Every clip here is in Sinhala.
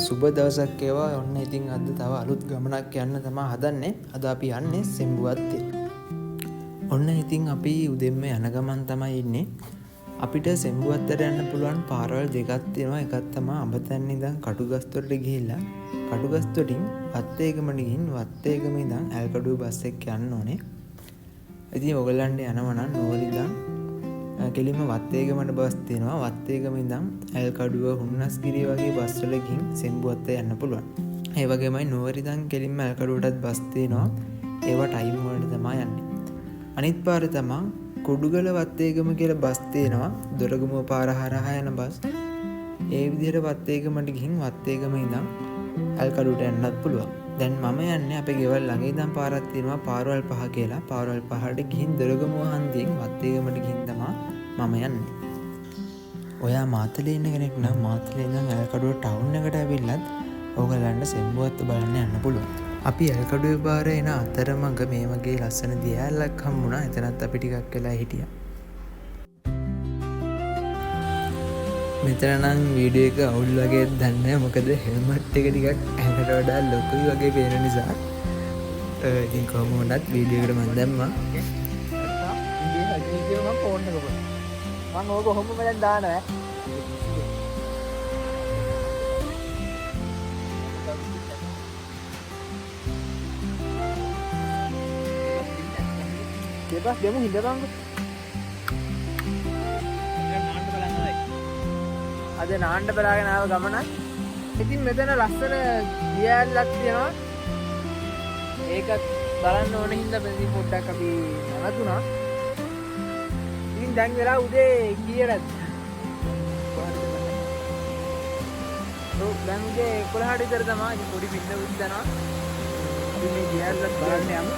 සුබ දවසක් ඒවා. ඔන්න ඉතින් අද තව අලුත් ගමනක් යන්න තමයි හදන්නේ. අද අපි යන්නේ සෙම්බුවත්තේ. ඔන්න ඉතින් අපි උදෙන්ම යන ගමන් තමයි ඉන්නේ. අපිට සෙම්බුවත්තට යන්න පුළුවන් පාරවල් දෙකක් තියෙනවා. එකක් තමයි අඹතැන්න ඉඳන් කටුගස්තොටට ගිහිල්ලා කටුගස්තොටින් වත්තේගමට ගිහින් වත්තේගම ඉඳන් ඇල්කඩුව බස් එක යන්න ඕනේ. ඉතින් ඔයගලන්ට යනවා නම් නෝරිදන් කෙලින්ම වත්තේගමට බස් තියෙනවා. වත්තේගම ඉඳන් ඇල්කඩුව හුන්නස්ගිරිය වගේ බස් වල ගිහින් සෙම්බුවත්ත යන්න පුළුවන්. ඒ වගේමයි නෝරිදන් කෙලින්ම ඇල්කඩුවටත් බස් තියෙනවා. ඒවා ටයිම් වලට තමයි යන්නේ. අනිත් පාර තමයි කුඩුගල වත්තේගම කියලා බස් තියෙනවා. දොරගමුව පාර හරහා යන බස්. ඒ විදිහට වත්තේගමට ගිහින් වත්තේගම ඉඳන් ඇල්කඩුවට යන්නත් පුළුවන්. දැන් මම යන්නේ අපේ ගෙවල් ළඟ ඉඳන් පාරක් තියෙනවා පාරවල් 5 කියලා. පාරවල් 5ට ගිහින් දොරගමුව හන්දියෙන් වත්තේගමට ගිහින් තමයි මම යන්නේ. ඔයා මාතලේ ඉන්න කෙනෙක් නම් මාතලේ ඉඳන් ඇල්කඩුව ටවුන් එකට ඇවිල්ලත් ඕගලන්ට සෙම්බුවත්ත බලන්න යන්න පුළුවන්. අපි ඇල්කඩුවේ පාර එන අතරමඟ මේ වගේ ලස්සන දියැලක් හම්බුණා. එතනත් අපි ටිකක් වෙලා හිටියා. මෙතන නම් වීඩියෝ එක අවුල් වගේ දන්නේ නැහැ. මොකද හෙල්මට් එක ටිකක් ඇඟට වඩා ලොකුයි වගේ පේන නිසා. ඉතින් කොහොම වුණත් වීඩියෝ එකට මම දැම්මා. වීඩියෝ මම ෆෝන් එක කරා. මම ඕක කොහොමද දැන් දානවා. දෙපස් දෙමු හිඳපන්කො. අද නාන්න බලාගෙන ආව ගමනක්. ඉතින් මෙතන ලස්සන දියැලක් තියෙනවා. ඒකත් බලන්න ඕන හින්දා මෙතන පොඩ්ඩක් අපි නවතුණා. ඉතින් දැන් වෙලා උදේ කීයටද? දැන් උදේ 11ට විතර තමයි. ඉතින් පොඩි බින්ද උද්දනවා. අපි මේ දියැලක් බලන්න යමු.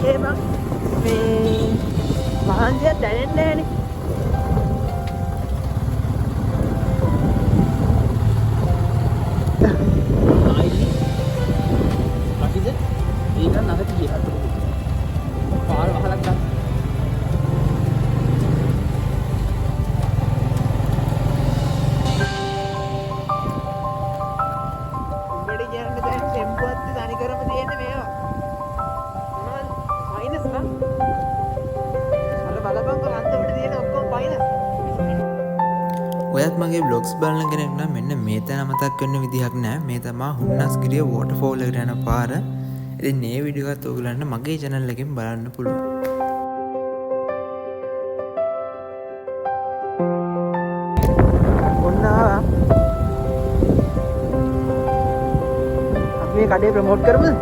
ඒ බං මේ මහන්සියක් දැනෙන්නේ නැහනේ. ඔයත් මගේ බ්ලොග්ස් බලන කෙනෙක් නම් මෙන්න මේ තැන මතක් වෙන්න විදිහක් නෑ. මේ තමා හුන්නස්ගිරිය වෝටර්ෆෝල් එකට යන පාර. ඉතින් මේ වීඩියෝ එකත් ඔයගලන්ට මගේ channel එකෙන් බලන්න පුළුවන්. ඔන්න ආවා. අපි මේ කඩේ ප්‍රමෝට් කරමුද?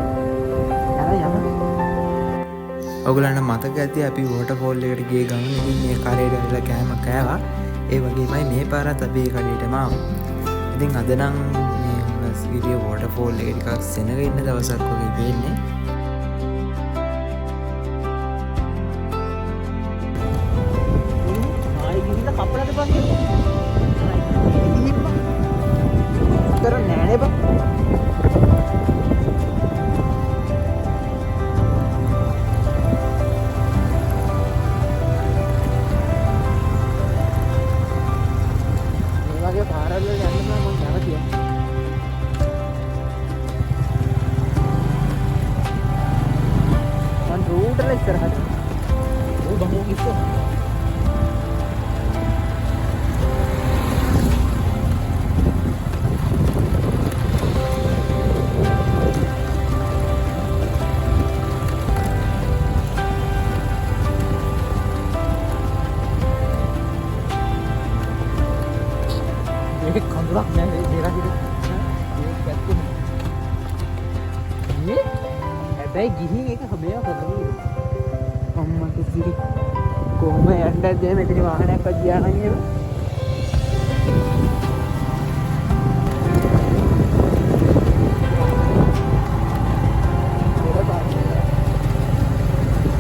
යන්න. ඔයගලන්ට මතක ඇති අපි වෝටර්ෆෝල් එකට ගිය ගමනේදී මේ කරේට ඇවිල්ලා කෑම කෑවා. ඒ වගේමයි මේ පාරත් අපි ඒ කඩේටම ආවා. ඉතින් අද නම් මේ හුන්නස්ගිරිය වෝටර්ෆෝල් එක ටිකක් සෙනග ඉන්න දවසක් වගේ වෙන්නේ. ආයි ගිහින් කපලද පස්සේ. කරන්නේ නෑනේ බං. පාරවල් යන්න නම් මම කැමතියි. මං රූට් එක ඉස්සරහට. ඕ බං ඕක ඉස්සර. ඒක කඳුරක් නෑ මේ දේරාගිර. ඒක පැත්තේ. මේ හැබැයි ගිහින් ඒක හැමෝම කරන්නේ. අම්මට සිරි කොහොම යන්නද මෙතන වාහනයක්වත් ගියා නම් එහෙම.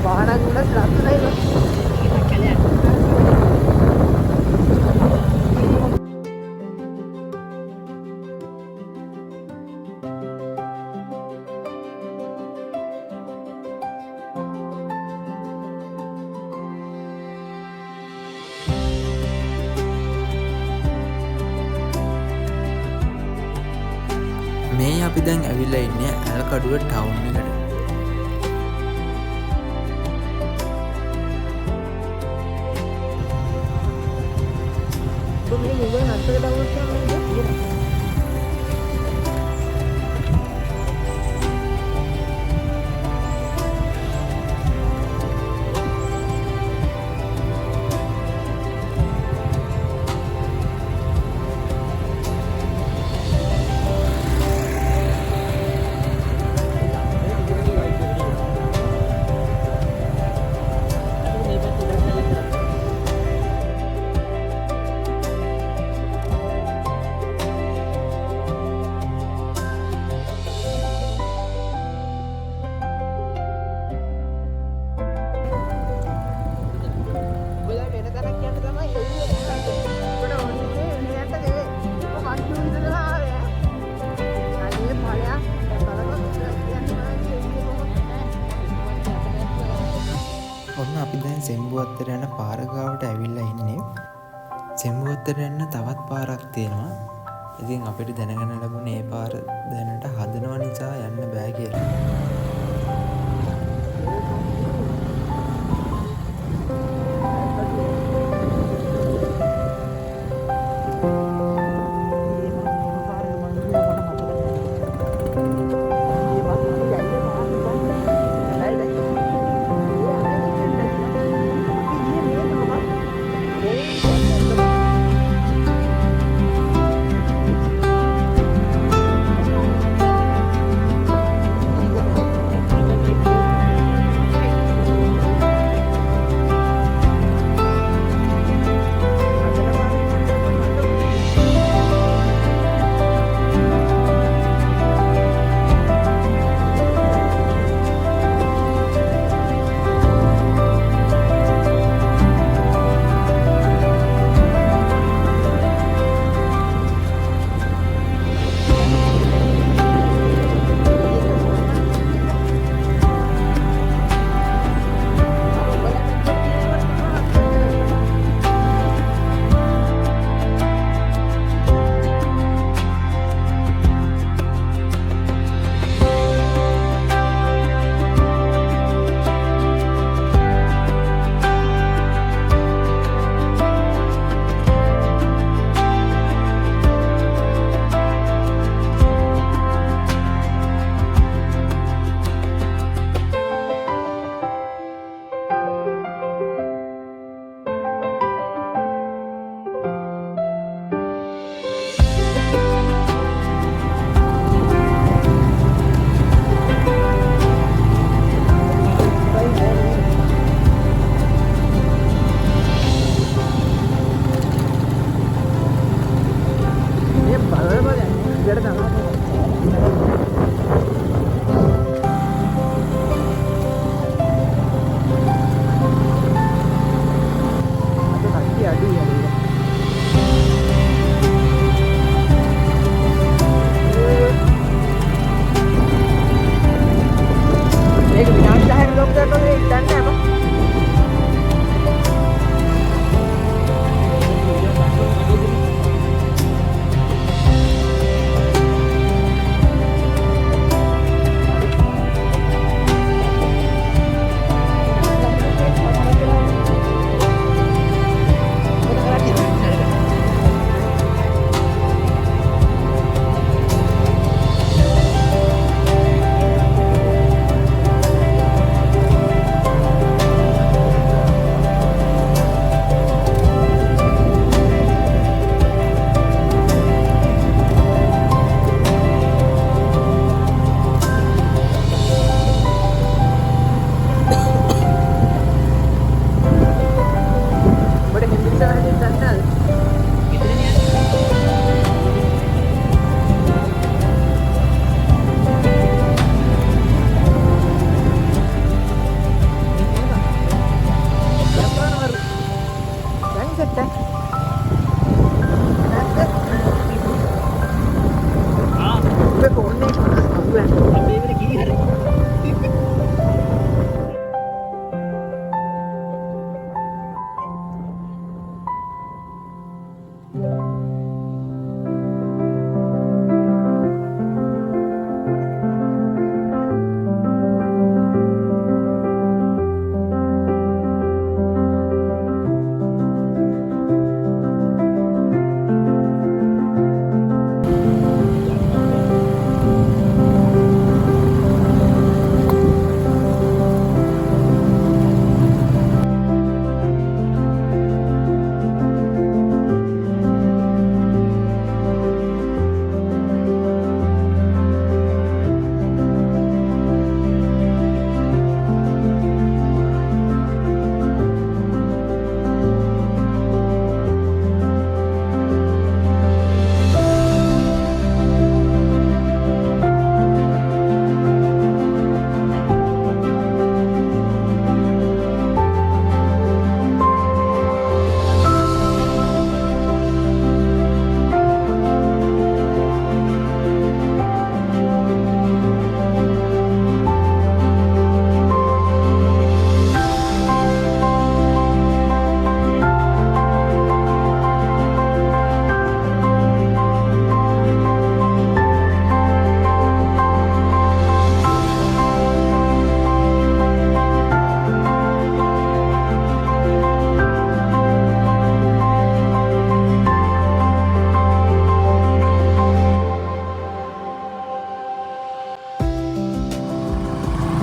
වාහනක් උනත් ලස්සනයි. මේ අපි දැන් ඇවිල්ලා ඉන්නේ ඇල්කඩුව ටවුන් එකට. මේ නුඹේ නැත්තේ ඩවුන්ලෝඩ් කරන්න බෑ. ඔන්න අපි දැන් සෙම්බුවත්තට යන පාර ගාවට ඇවිල්ලා ඉන්නේ. සෙම්බුවත්තට යන්න තවත් පාරක් තියෙනවා. ඉතින් අපිට දැනගන්න ලැබුණේ මේ පාර දැනට හදනව නිසා යන්න බෑ කියලා.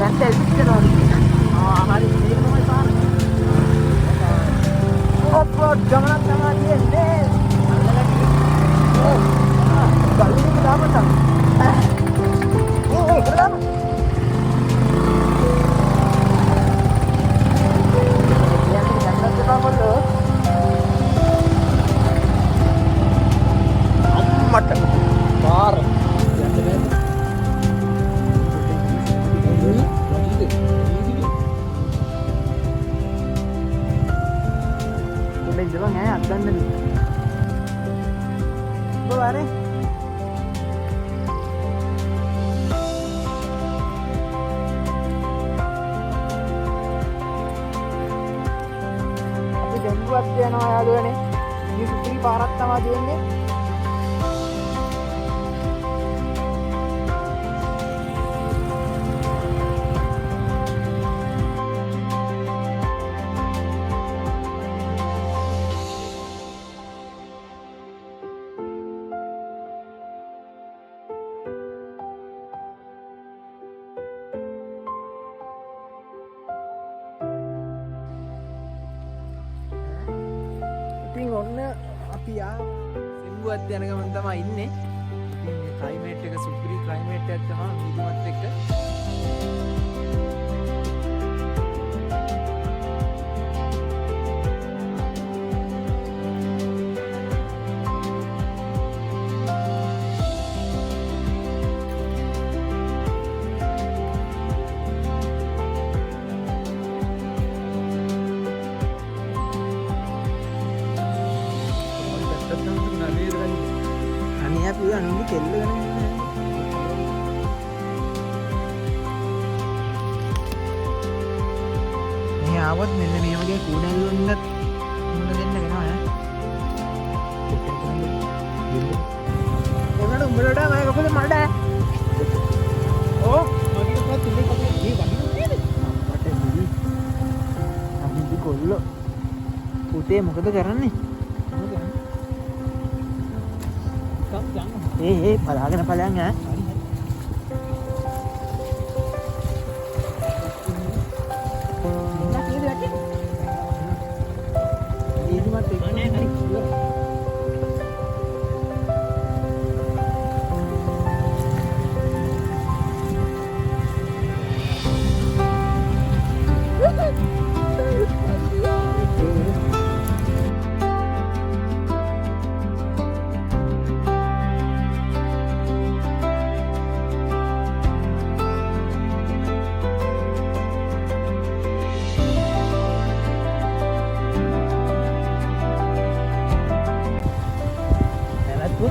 දැන් එල්පිට කරනවා හරි මේක තමයි පාර ඔෆ්රෝඩ් ගමනක් තමයි තියෙන්නේ ගල්ලි දාමට ගලම අම්මට පාර ඉඳලා නෑ අද්දන්න බෝවානේ අපි දෙන්නුවත් යනවා යාළුවනේ මේ සුපිරි පාරක් තමයි දෙන්නේ ඉතින් ඔන්න අපි සෙම්බුවත් යන ගමන් තමයි ඉන්නේ. ඉතින් මේ ක්ලයිමේට් එක සුපිරි ක්ලයිමේට් එකක් තමයි මිදුමත් එක්ක. අනේ අපි අනුන්ගේ කෙල්ල ගන්න මේ ආවත් මෙන්න මේ වගේ කූඩල් වුණත් මුණ දෙන්න වෙනවා ඈ මොනවාද උඹලට මම කපල මඩ ඕ මගේ කපල තුනේ කපල මේ වගේ නේද අපට මුලි අපි කොල්ලෝ පුතේ මොකද කරන්නේ පලාගෙන පලයන් ඈ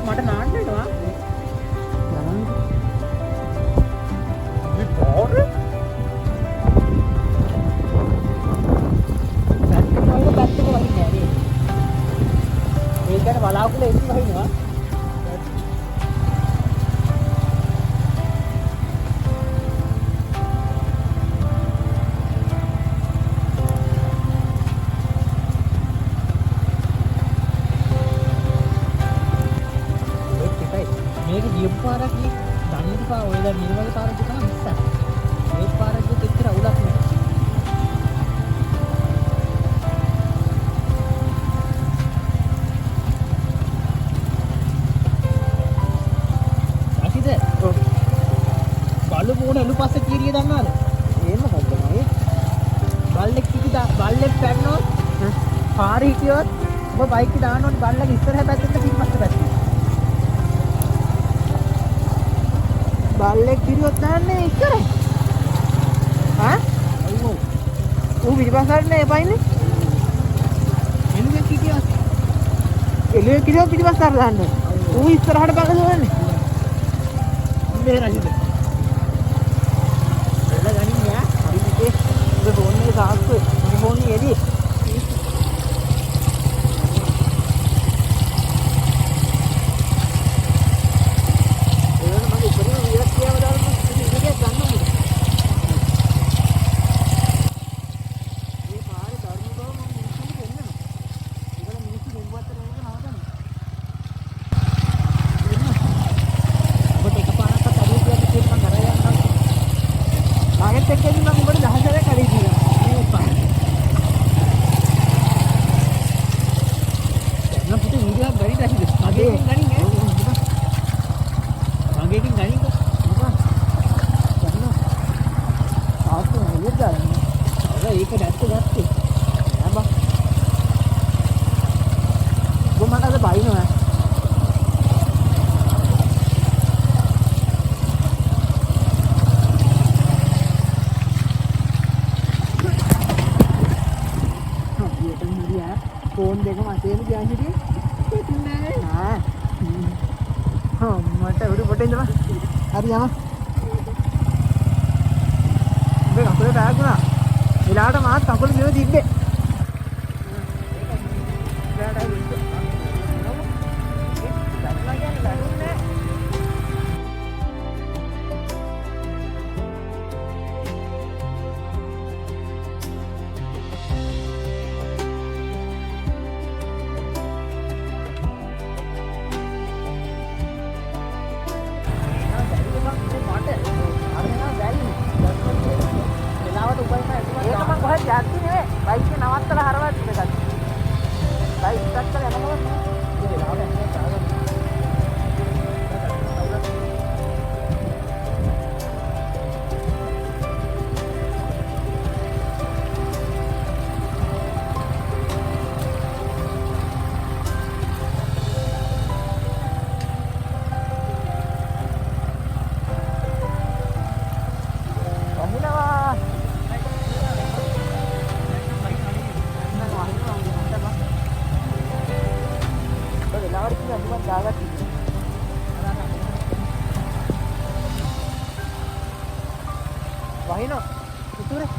මට නාන්න වෙනවා මේ පොර පැත්තක වහින්නේ නෑ ඒකට බලාකුල එන්න වහිනවා මේක ගියපු පාරක් නේ දන්නේ පා ඔය දැන් මේ වගේ පාරක් තමයි ඉස්සර මේ පාරක් දෙක එච්චර අවුලක් නෑ අකිද බලු මොන එළු පස්සේ කීරිය දන්නවද එහෙම මොකද මේ බල්ලෙක් බල්ලෙක් පැන්නොත් පාරේ හිටියොත් ඔබ බයික් එක දාන්න ඕනේ බල්ලගේ ඉස්සරහ පැත්තට පිටිපස්ස පැත්තට බල්ලෙක් කිරියොත් දාන්නේ ඉස්සරහ ඈ අයියෝ ඌ පිටිපස්සට නේ පයින්නේ එළුවෙක් කිරියොත් පිටිපස්සට දාන්න ඌ ඉස්සරහට බග දුවන්නේ මේ රජිත එළ ගනින් යා හරි පිටේ ඔබ ෆෝන් එකේ සාක්කුවේ මගේ ෆෝන් එකේ එදී එක්ක ඉතින් මම උඹට 10 සැරයක් කඩේ දීලා. මේ උපා. නම් පුතේ වීඩියෝ එකක් ගනින්න ඇහිද? මගේ එකෙන් ගනින් ඈ. මගේ එකෙන් ගනින්ද? උපා. ගන්න. ආත්ම හොයද ගන්න. ඒක නැත්te ගත්තේ. නෑ බා. මට අද බයිනවා. ෆෝන් දෙක මතේම තියන් හිටියේ නෑ මට උඩ පොටේ ඉඳලා හරි යම මේ කකුලේ දාගුණා එලාට මාත් කකුල දිව තිබ්බේ Wahino, itu deh.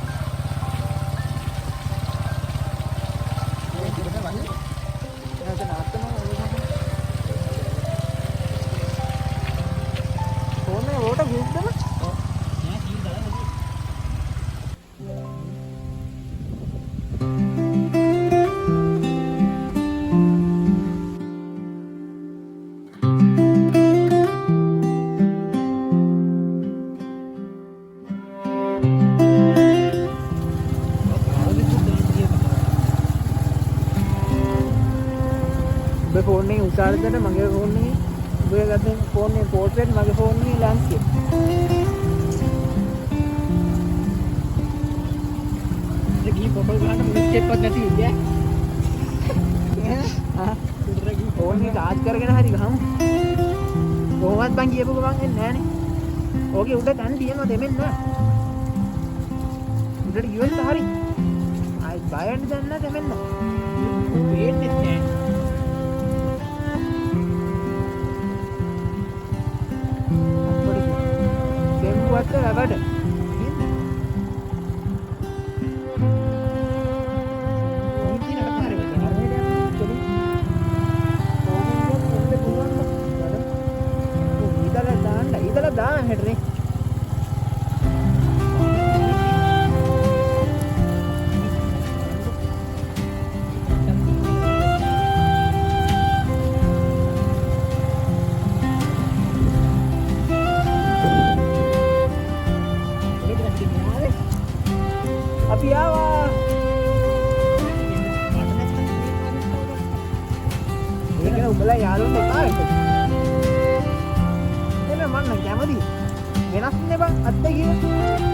ෆෝන් එකේ උසාවියට මගේ ෆෝන් එකේ ඔබේ ගත්තේ ෆෝන් එකේ පෝර්ට්‍රේට් මගේ ෆෝන් එකේ ලැන්ස්කේප් රගී ෆොටෝ ගන්න මුලික් එකක් නැති ඉන්නේ ෆෝන් එක චාර්ජ් කරගෙන හරි ගහමු කොහොමවත් බං කියපුව මං එන්නේ නැහනේ ඕකේ උඩ තන් තියෙනවා දෙමෙන්න උඩට ගියොත් හරි ආයි බයන්න දැන්න දෙමෙන්න වෙන්නේ නැහැ What's the matter? ಇದೆಲ್ಲ ದಾ ಹೇಳ್ರಿ අපි ආවා මේක උඹලා යාළුවෝ එපාට එන්න මන්න කැමති වෙනස් නේ බං අත්ත කිව්ව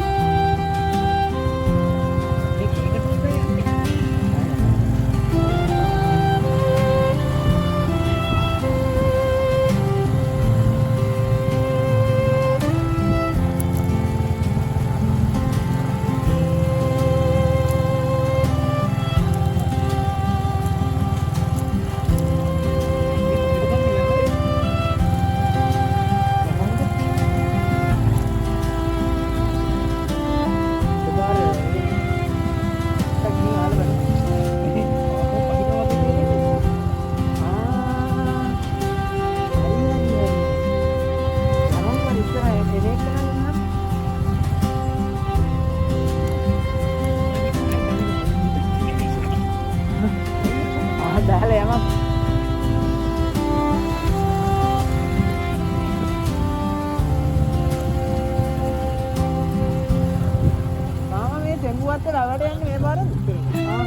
මත්තේ ළඟට යන්නේ මේ පාරද?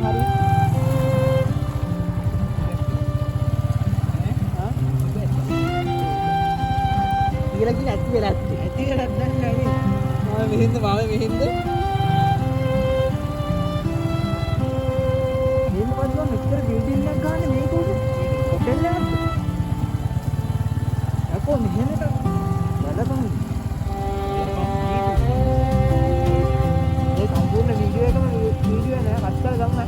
හරි. කියලා කිව්ව ඇති වෙලා නැහැ නේ. මෙහෙන්ද මෙහෙන්ද මෙතන බිල්ඩින් එකක් ගන්න මේක උඩ හොටෙල් එකක් අකෝ මෙහෙමට බලපන් මේ සම්පූර්ණ වීඩියෝ එකම වීඩියෝ නෑ කට් කරලා ගමු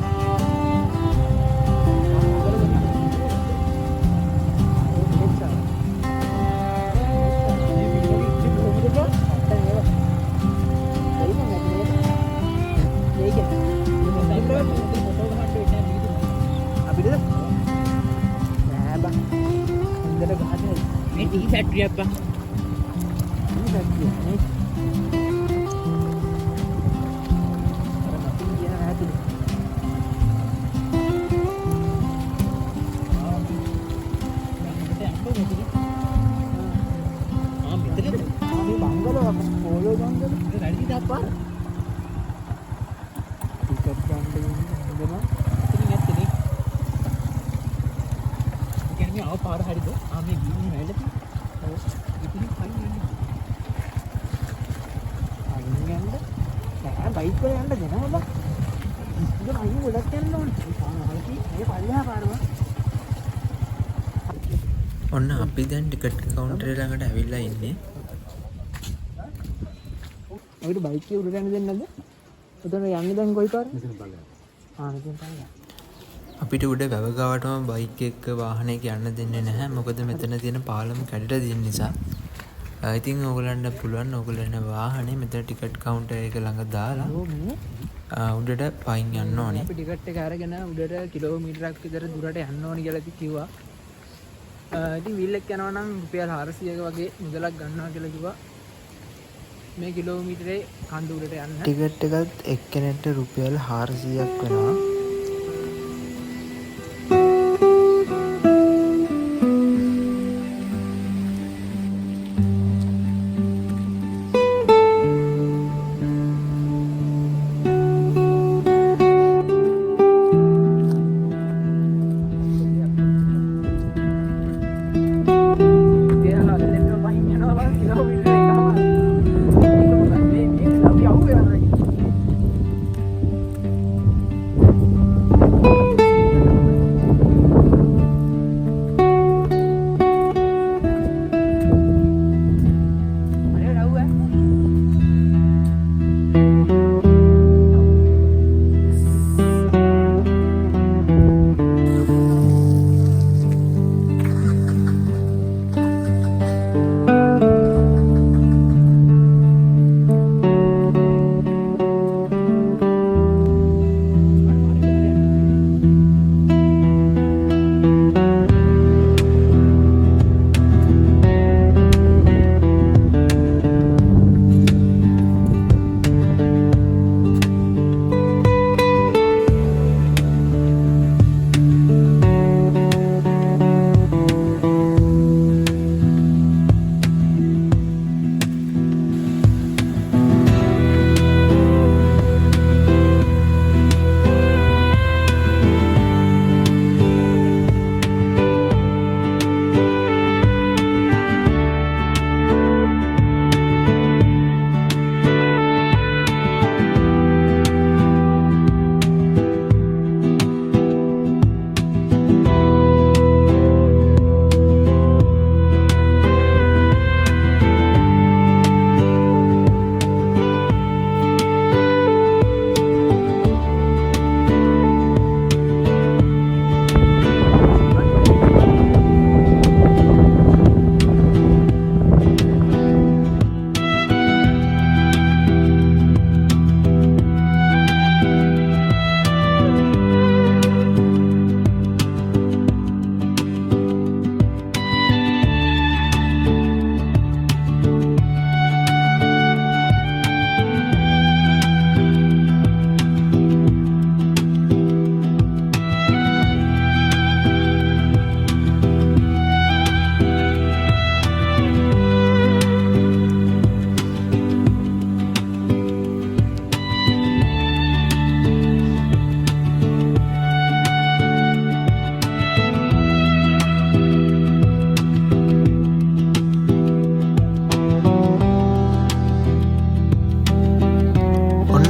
टी फैक्ट्री आपका टी फैक्ट्री है पार हरी दो आमे गीनी मैले इतनी फाइन नहीं है बाइक पे යන්න දෙනවා බා ඉතින් අයිය ගොඩක් යන්න ඕනේ පාරවලදී මේ පල්ලෙහා පාරව ඔන්න අපි දැන් ටිකට් කවුන්ටරේ ළඟට ඇවිල්ලා ඉන්නේ අපිට බයික් එක උඩට යන්න දෙන්නද උතන යන්නේ දැන් කොයි පාරද මෙතන පල්ලෙහා මෙතන පල්ලෙහා අපිට උඩ වැවගාවටම බයික් එක්ක වාහනයක යන්න දෙන්නේ නැහැ මොකද මෙතන තියෙන පාලම කැඩලා තියෙන නිසා. ඉතින් ඕගලන්ට පුළුවන් ඕගලන වාහනේ මෙතන ටිකට් කවුන්ටර් එක ළඟ දාලා උඩට පයින් යන්න ඕනේ. අපි ටිකට් එක අරගෙන උඩට කිලෝමීටරයක් විතර දුරට යන්න ඕනේ කියලා කිව්වා. ඉතින් වීල් එක යනවා නම් රුපියල් 400ක වගේ මුදලක් ගන්නවා කියලා කිව්වා. මේ කිලෝමීටරේ කන්ද උඩට යන්න. ටිකට් එකත් එක්කෙනෙක්ට රුපියල් 400ක් වෙනවා.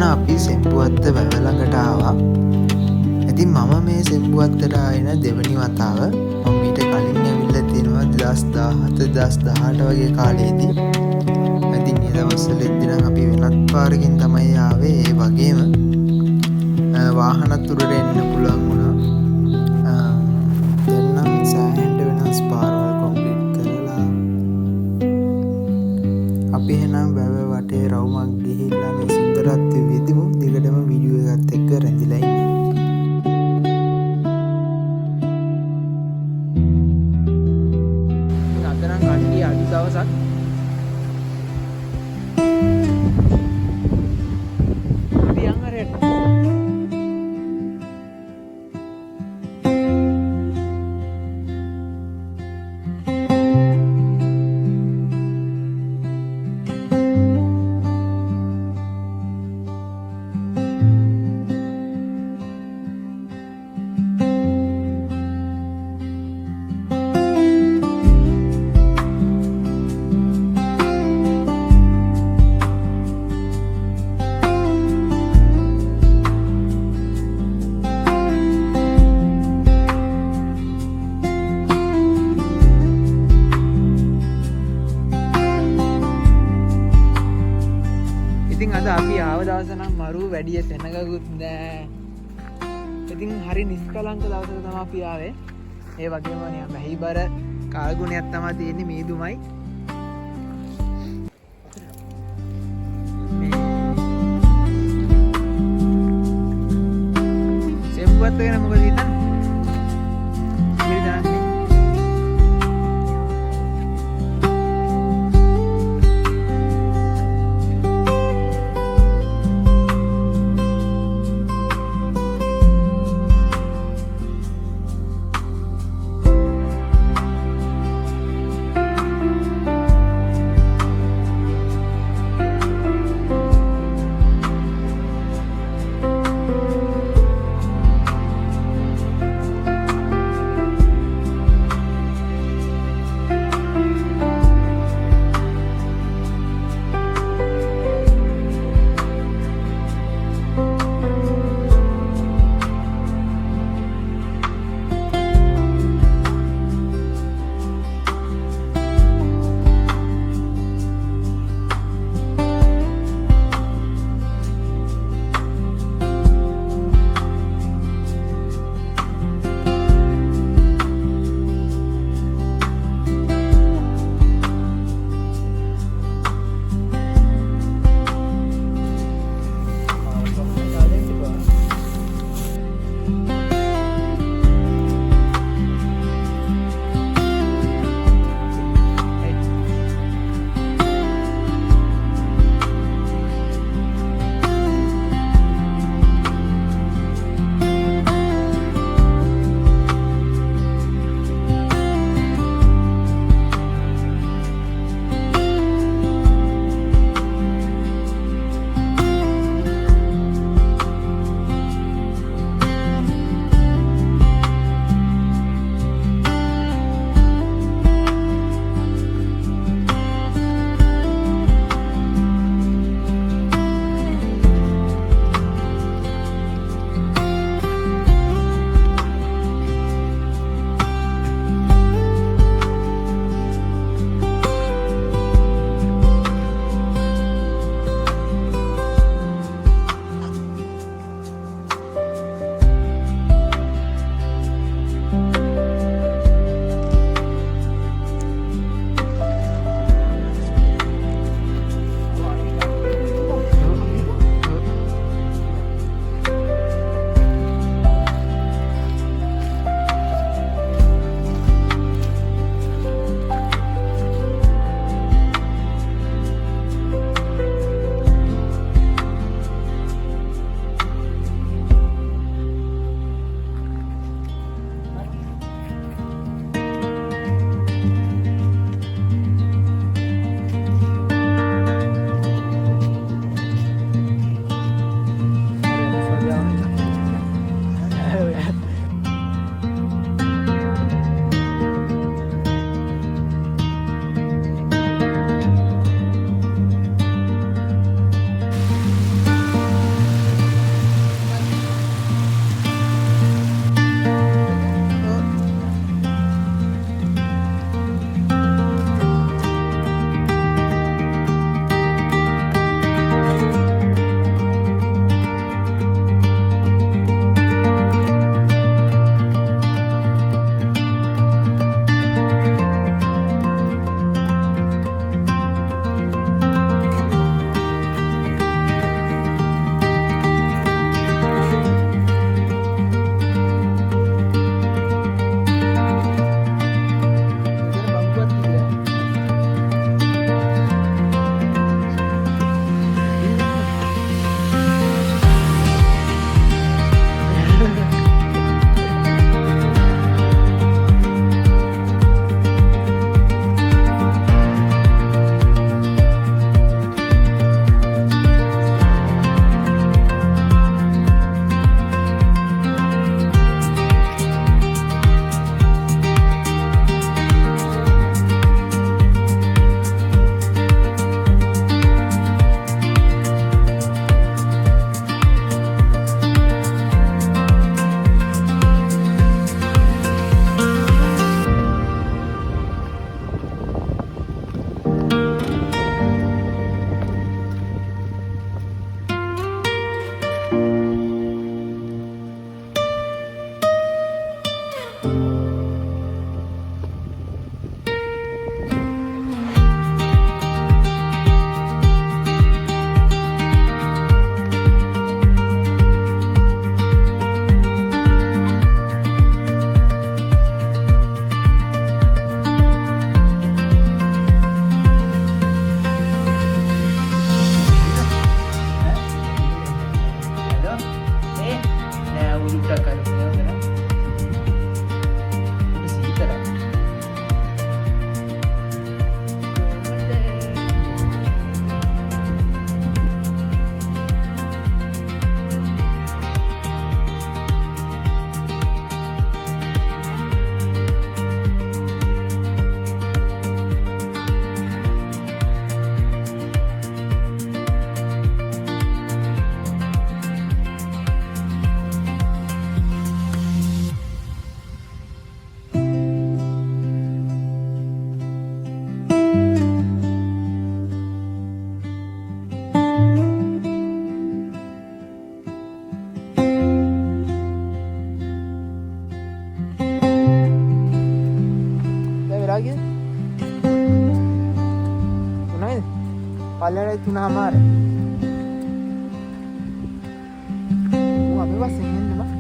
ඔන්න අපි සෙම්බුවත්ත වැව ළඟට ආවා. ඉතින් මම මේ සෙම්බුවත්තට ආයෙන දෙවනි වතාව. මම ඊට කලින් ඇවිල්ලා තියෙනවා 2017 2018 වගේ කාලෙදී. ඉතින් ඒ දවස්වලදී නම් අපි වෙනත් පාරකින් තමයි ආවේ. ඒ වගේම වාහනත් උඩට එන්න පුළුවන් වුණා. දැන් නම් සෑහෙන්න වෙනස් පාරවල් කොම්ප්ලීට් කරලා අපි එහෙනම් වැව වටේ රවුමක් ගිහිල්ලා මේ සුන්දරත්වය විඳිමු. දිගටම වීඩියෝ එකත් එක්ක රැඳිලා ඉන්න. අද නම් කට්ටිය අද දවසක් අපි යන් හරියට ඉතින් අද අපි ආව දවස නම් මරු වැඩිය සෙනගකුත් නෑ. ඉතින් හරි නිස්කලංක දවසක තමයි අපි ආවේ. ඒ වගේම නිකන් මැහිබර කාල්ගුණයක් තමයි තියෙන්නේ මීදුමයි. මේ සෙම්බුවත් ගැන මොකද හිතන්නේ? මිරිදාන්නේ ටිකක් අර තියෙනවා සීතලයි lagi tunain palera itu nama ada mau apa sih ini mah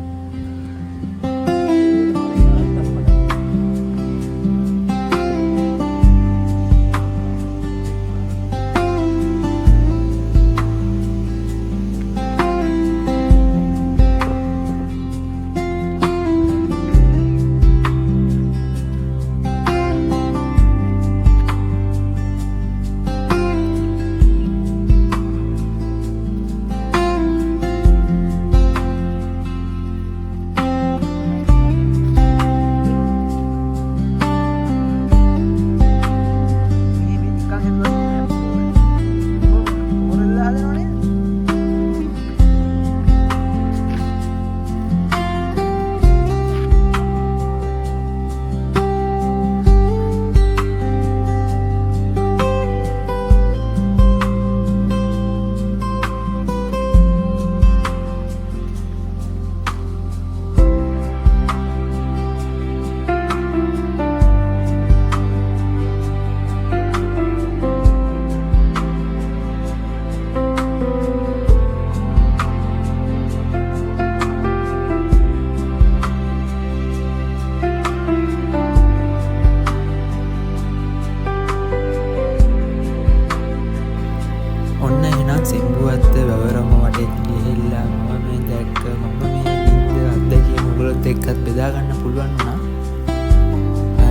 සෙම්බුවත් වැවරම වටේ ගිහිල්ලා මම මේ දැක්ක මම මේ ඉන්න අත්දැකීම ඔයගොල්ලොත් එක්කත් බෙදා ගන්න පුළුවන් වුණා.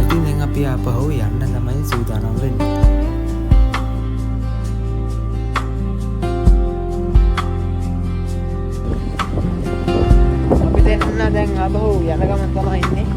ඉතින් දැන් අපි ආපහු යන්න තමයි සූදානම් වෙන්නේ. අපි දැන් ආපහු යන ගමන් තමයි ඉන්නේ.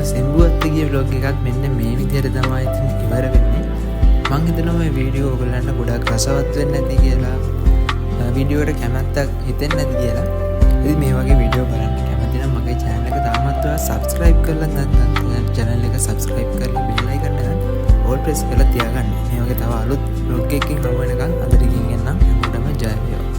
සෙම්බුවත්ගේ vlog එකත් මෙන්න මේ විදිහට තමයි ඉතින් ඉවර වෙන්නේ. මම හිතනවා මේ වීඩියෝ ඔයගොල්ලන්ට ගොඩක් රසවත් වෙන්නේ නැති කියලා. වීඩියෝ එකට කැමැත්තක් හිතෙන්නේ නැති කියලා. ඉතින් මේ වගේ වීඩියෝ බලන්න කැමති නම් මගේ channel එක තාමත් ඔයා subscribe කරලා නැත්නම් channel එක subscribe කරලා bell icon එක all press කරලා තියාගන්න. මේ වගේ තව අලුත් vlog එකකින් හමු වෙනකන් අද ටිකින් එන්නම්. හැමෝටම ජය වේවා.